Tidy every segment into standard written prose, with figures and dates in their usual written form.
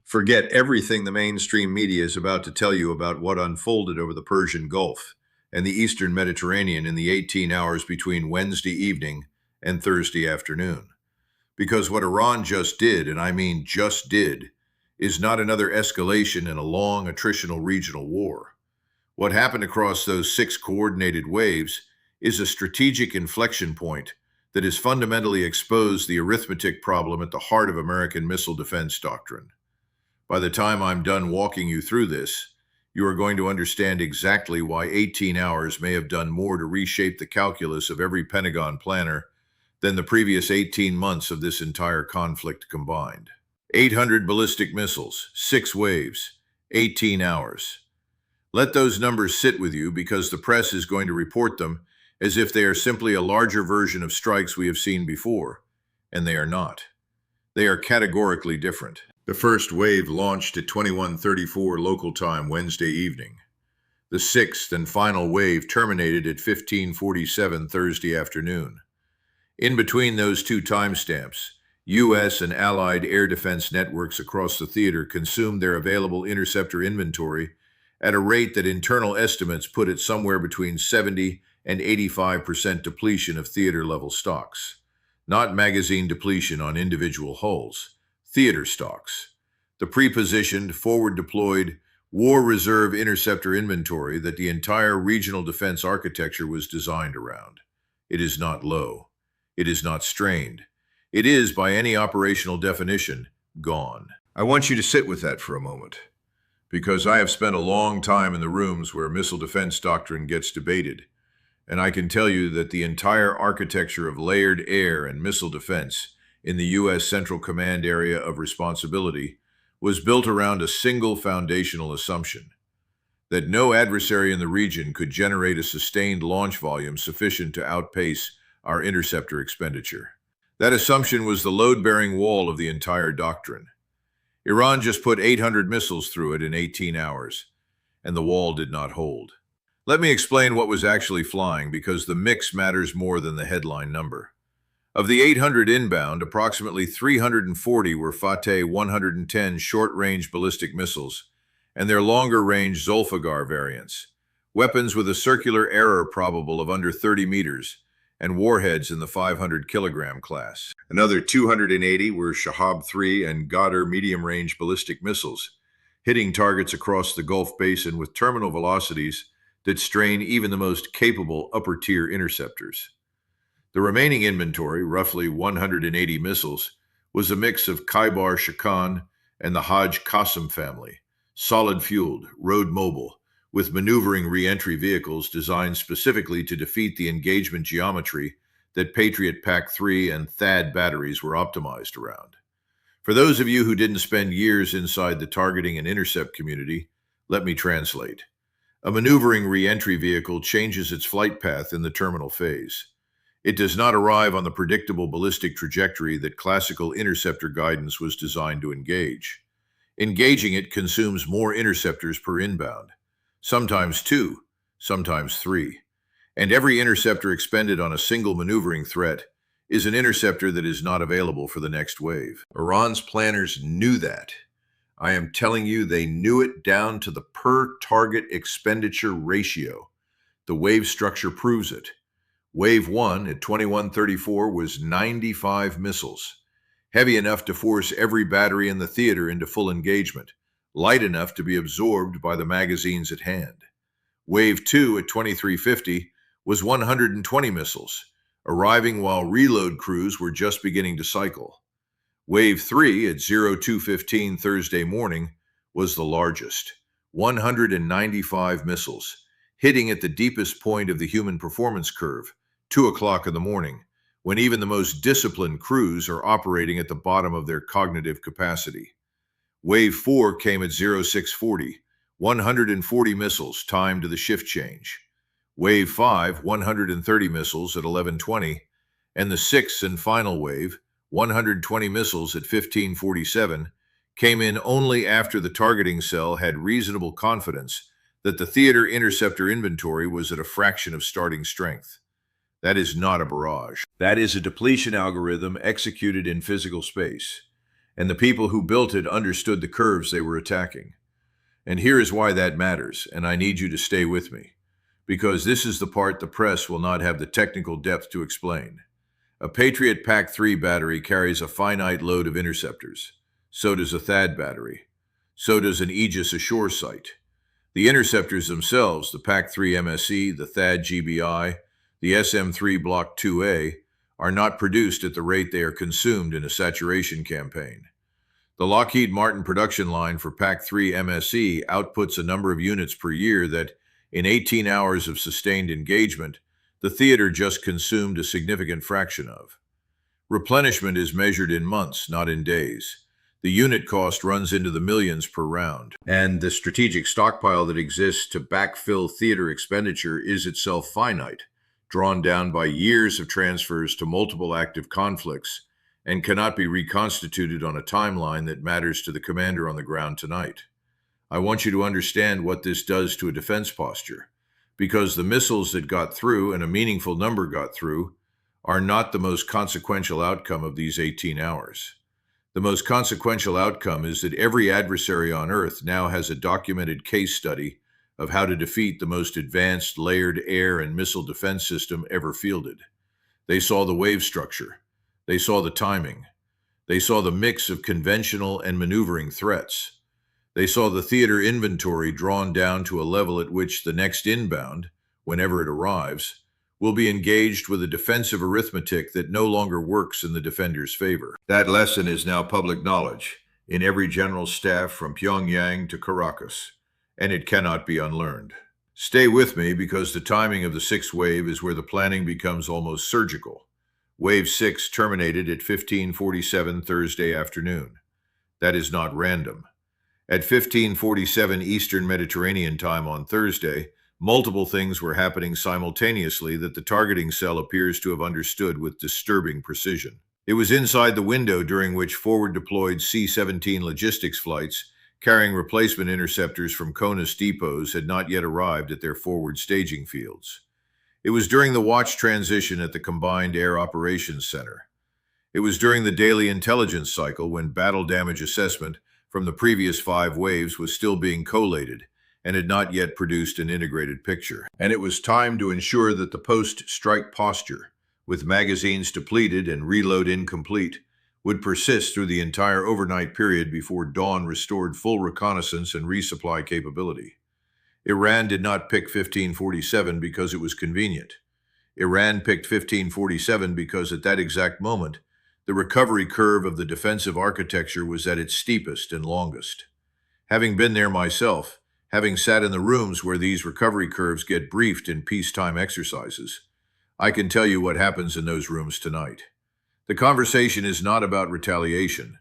Forget everything the mainstream media is about to tell you about what unfolded over the Persian Gulf and the Eastern Mediterranean in the 18 hours between Wednesday evening and Thursday afternoon. Because what Iran just did, and I mean just did, is not another escalation in a long attritional regional war. What happened across those 6 coordinated waves is a strategic inflection point that has fundamentally exposed the arithmetic problem at the heart of American missile defense doctrine. By the time I'm done walking you through this, you are going to understand exactly why 18 hours may have done more to reshape the calculus of every Pentagon planner than the previous 18 months of this entire conflict combined. 800 ballistic missiles, 6 waves, 18 hours. Let those numbers sit with you because the press is going to report them as if they are simply a larger version of strikes we have seen before, and they are not. They are categorically different. The first wave launched at 21:34 local time Wednesday evening. The sixth and final wave terminated at 15:47 Thursday afternoon. In between those two timestamps, U.S. and Allied air defense networks across the theater consumed their available interceptor inventory at a rate that internal estimates put it somewhere between 70 and 85% depletion of theater-level stocks. Not magazine depletion on individual hulls. Theater stocks, the pre-positioned, forward-deployed, war reserve interceptor inventory that the entire regional defense architecture was designed around. It is not low. It is not strained. It is, by any operational definition, gone. I want you to sit with that for a moment, because I have spent a long time in the rooms where missile defense doctrine gets debated, and I can tell you that the entire architecture of layered air and missile defense in the U.S. Central Command area of responsibility was built around a single foundational assumption: that no adversary in the region could generate a sustained launch volume sufficient to outpace our interceptor expenditure. That assumption was the load-bearing wall of the entire doctrine. Iran just put 800 missiles through it in 18 hours, and the wall did not hold. Let me explain what was actually flying, because the mix matters more than the headline number. Of the 800 inbound, approximately 340 were Fateh 110 short-range ballistic missiles and their longer-range Zulfiqar variants, weapons with a circular error probable of under 30 meters, and warheads in the 500-kilogram class. Another 280 were Shahab-3 and Ghadr medium-range ballistic missiles, hitting targets across the Gulf Basin with terminal velocities that strain even the most capable upper-tier interceptors. The remaining inventory, roughly 180 missiles, was a mix of Khaibar Shakan and the Hajj Qasim family, solid-fueled, road-mobile, with maneuvering reentry vehicles designed specifically to defeat the engagement geometry that Patriot PAC-3 and THAAD batteries were optimized around. For those of you who didn't spend years inside the targeting and intercept community, let me translate. A maneuvering reentry vehicle changes its flight path in the terminal phase. It does not arrive on the predictable ballistic trajectory that classical interceptor guidance was designed to engage. Engaging it consumes more interceptors per inbound, sometimes 2, sometimes 3. And every interceptor expended on a single maneuvering threat is an interceptor that is not available for the next wave. Iran's planners knew that. I am telling you, they knew it down to the per-target expenditure ratio. The wave structure proves it. Wave 1 at 21:34 was 95 missiles, heavy enough to force every battery in the theater into full engagement, light enough to be absorbed by the magazines at hand. Wave 2 at 23:50 was 120 missiles, arriving while reload crews were just beginning to cycle. Wave 3 at 02:15 Thursday morning was the largest, 195 missiles, hitting at the deepest point of the human performance curve, 2 o'clock in the morning, when even the most disciplined crews are operating at the bottom of their cognitive capacity. Wave 4 came at 06:40, 140 missiles timed to the shift change. Wave 5, 130 missiles at 11:20, and the sixth and final wave, 120 missiles at 15:47, came in only after the targeting cell had reasonable confidence that the theater interceptor inventory was at a fraction of starting strength. That is not a barrage. That is a depletion algorithm executed in physical space. and the people who built it understood the curves they were attacking. And here is why that matters, and I need you to stay with me, because this is the part the press will not have the technical depth to explain. A Patriot PAC-3 battery carries a finite load of interceptors. So does a THAAD battery. So does an Aegis Ashore site. The interceptors themselves, the PAC-3 MSE, the THAAD GBI, the SM-3 Block 2A, are not produced at the rate they are consumed in a saturation campaign. The Lockheed Martin production line for PAC-3 MSE outputs a number of units per year that, in 18 hours of sustained engagement, the theater just consumed a significant fraction of. Replenishment is measured in months, not in days. The unit cost runs into the millions per round. And the strategic stockpile that exists to backfill theater expenditure is itself finite, drawn down by years of transfers to multiple active conflicts, and cannot be reconstituted on a timeline that matters to the commander on the ground tonight. I want you to understand what this does to a defense posture, because the missiles that got through, and a meaningful number got through, are not the most consequential outcome of these 18 hours. The most consequential outcome is that every adversary on Earth now has a documented case study of how to defeat the most advanced layered air and missile defense system ever fielded. They saw the wave structure. They saw the timing. They saw the mix of conventional and maneuvering threats. They saw the theater inventory drawn down to a level at which the next inbound, whenever it arrives, will be engaged with a defensive arithmetic that no longer works in the defender's favor. That lesson is now public knowledge in every general staff from Pyongyang to Caracas, and it cannot be unlearned. Stay with me, because the timing of the sixth wave is where the planning becomes almost surgical. Wave 6 terminated at 15:47 Thursday afternoon. That is not random. At 15:47 Eastern Mediterranean time on Thursday, multiple things were happening simultaneously that the targeting cell appears to have understood with disturbing precision. It was inside the window during which forward-deployed C-17 logistics flights carrying replacement interceptors from CONUS depots had not yet arrived at their forward staging fields. It was during the watch transition at the Combined Air Operations Center. It was during the daily intelligence cycle when battle damage assessment from the previous 5 waves was still being collated and had not yet produced an integrated picture. And it was time to ensure that the post-strike posture, with magazines depleted and reload incomplete, would persist through the entire overnight period before dawn restored full reconnaissance and resupply capability. Iran did not pick 1547 because it was convenient. Iran picked 1547 because at that exact moment, the recovery curve of the defensive architecture was at its steepest and longest. Having been there myself, having sat in the rooms where these recovery curves get briefed in peacetime exercises, I can tell you what happens in those rooms tonight. The conversation is not about retaliation.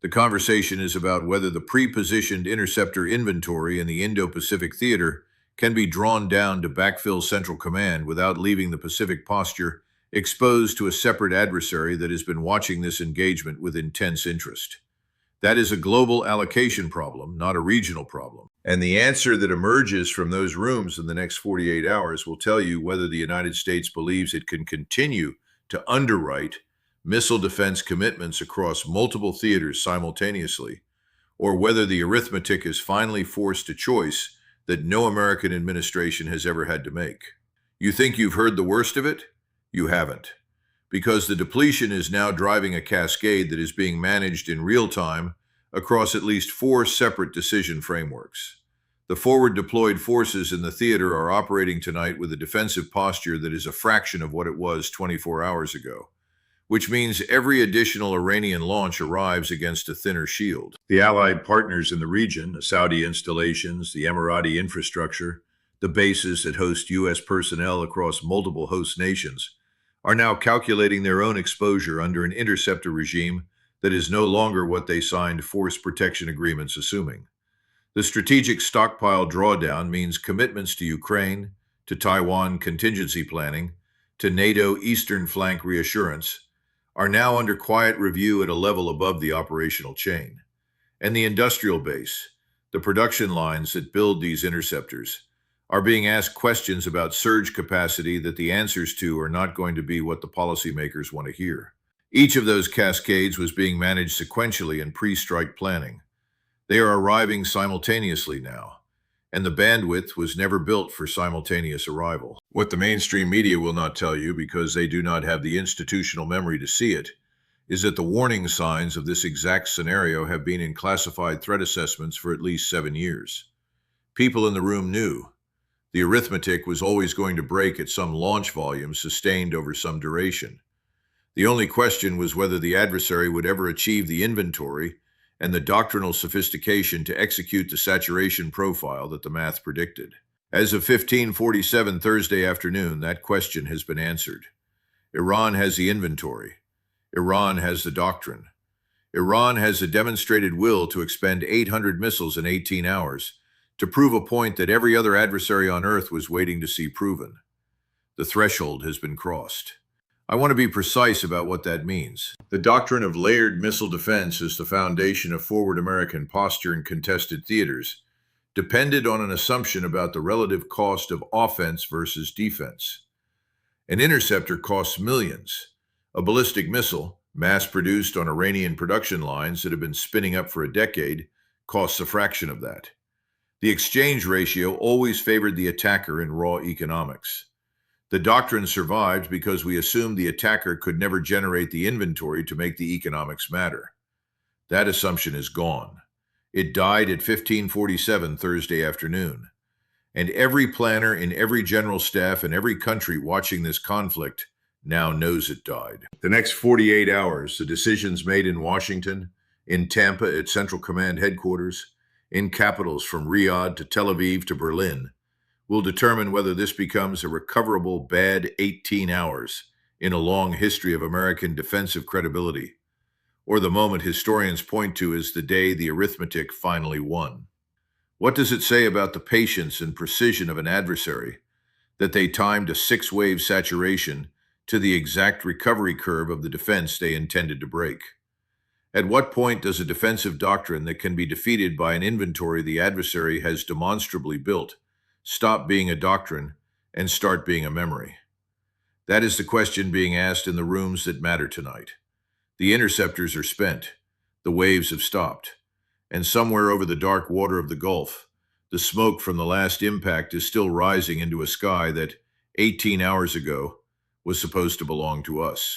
The conversation is about whether the pre-positioned interceptor inventory in the Indo-Pacific theater can be drawn down to backfill Central Command without leaving the Pacific posture exposed to a separate adversary that has been watching this engagement with intense interest. That is a global allocation problem, not a regional problem. And the answer that emerges from those rooms in the next 48 hours will tell you whether the United States believes it can continue to underwrite missile defense commitments across multiple theaters simultaneously, or whether the arithmetic is finally forced a choice that no American administration has ever had to make. You think you've heard the worst of it? You haven't. Because the depletion is now driving a cascade that is being managed in real time across at least 4 separate decision frameworks. The forward deployed forces in the theater are operating tonight with a defensive posture that is a fraction of what it was 24 hours ago, which means every additional Iranian launch arrives against a thinner shield. The allied partners in the region, the Saudi installations, the Emirati infrastructure, the bases that host U.S. personnel across multiple host nations, are now calculating their own exposure under an interceptor regime that is no longer what they signed force protection agreements assuming. The strategic stockpile drawdown means commitments to Ukraine, to Taiwan contingency planning, to NATO Eastern Flank reassurance, are now under quiet review at a level above the operational chain. And the industrial base, the production lines that build these interceptors, are being asked questions about surge capacity that the answers to are not going to be what the policymakers want to hear. Each of those cascades was being managed sequentially in pre-strike planning. They are arriving simultaneously now, and the bandwidth was never built for simultaneous arrival. What the mainstream media will not tell you, because they do not have the institutional memory to see it, is that the warning signs of this exact scenario have been in classified threat assessments for at least 7 years. People in the room knew. The arithmetic was always going to break at some launch volume sustained over some duration. The only question was whether the adversary would ever achieve the inventory and the doctrinal sophistication to execute the saturation profile that the math predicted. As of 1547 Thursday afternoon, that question has been answered. Iran has the inventory. Iran has the doctrine. Iran has a demonstrated will to expend 800 missiles in 18 hours to prove a point that every other adversary on Earth was waiting to see proven. The threshold has been crossed. I want to be precise about what that means. The doctrine of layered missile defense is the foundation of forward American posture in contested theaters, depended on an assumption about the relative cost of offense versus defense. An interceptor costs millions. A ballistic missile, mass-produced on Iranian production lines that have been spinning up for a decade, costs a fraction of that. The exchange ratio always favored the attacker in raw economics. The doctrine survived because we assumed the attacker could never generate the inventory to make the economics matter. That assumption is gone. It died at 1547 Thursday afternoon. And every planner in every general staff in every country watching this conflict now knows it died. The next 48 hours, the decisions made in Washington, in Tampa at Central Command headquarters, in capitals from Riyadh to Tel Aviv to Berlin, will determine whether this becomes a recoverable bad 18 hours in a long history of American defensive credibility, or the moment historians point to as the day the arithmetic finally won. What does it say about the patience and precision of an adversary that they timed a 6-wave saturation to the exact recovery curve of the defense they intended to break? At what point does a defensive doctrine that can be defeated by an inventory the adversary has demonstrably built stop being a doctrine and start being a memory? That is the question being asked in the rooms that matter tonight. The interceptors are spent. The waves have stopped. And somewhere over the dark water of the Gulf, the smoke from the last impact is still rising into a sky that, 18 hours ago, was supposed to belong to us.